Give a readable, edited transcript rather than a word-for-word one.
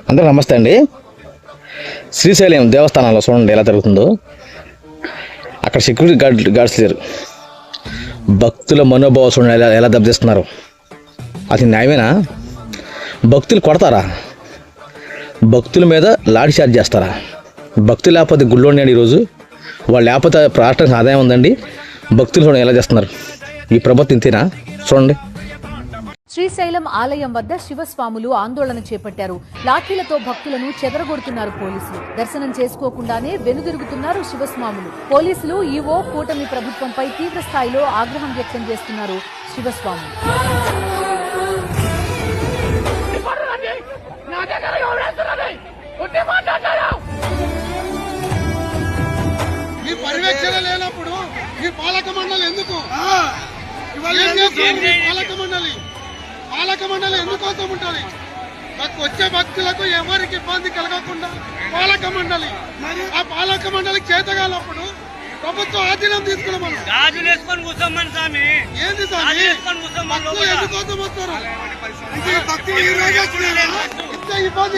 అందరూ నమస్తే అండి. శ్రీశైలం దేవస్థానంలో చూడండి ఎలా జరుగుతుందో. అక్కడ సెక్యూరిటీ గార్డ్స్ లేరు. భక్తుల మనోభావం చూడండి ఎలా దెబ్బతీస్తున్నారు. అది న్యాయమేనా? భక్తులు కొడతారా? భక్తుల మీద లాఠీ చార్జ్ చేస్తారా? భక్తులు లేకపోతే గుళ్ళు ఉన్నాయండి ఈరోజు. వాళ్ళు లేకపోతే రాష్ట్రానికి ఆదాయం ఉందండి. భక్తులు చూడండి ఎలా చేస్తున్నారు. ఈ ప్రభుత్వం ఇంతేనా? చూడండి. శ్రీశైలం ఆలయం వద్ద శివస్వాములు ఆందోళన చేపట్టారు. లాఠీలతో భక్తులను చెదరగొడుతున్నారు పోలీసులు. దర్శనం చేసుకోకుండానే వెనుదిరుగుతున్నారు శివస్వాములు. పోలీసులు ఈవో కూటమి ప్రభుత్వంపై తీవ్ర స్థాయిలో ఆగ్రహం వ్యక్తం చేస్తున్నారు శివస్వాములు. ఈ పర్యవేక్షణ లేనప్పుడు ఈ పాలక మండలి ఎందుకు? పాలక మండలి ఎందుకోసం ఉంటుంది? వచ్చే భక్తులకు ఎవరికి ఇబ్బంది కలగకుండా పాలక మండలి, ఆ పాలక మండలికి చేతగాలప్పుడు ప్రభుత్వం ఆధీనం తీసుకున్నాం. ఏంది స్వామి భక్తులు ఎందుకోసం వస్తారు? ఇంత ఇబ్బంది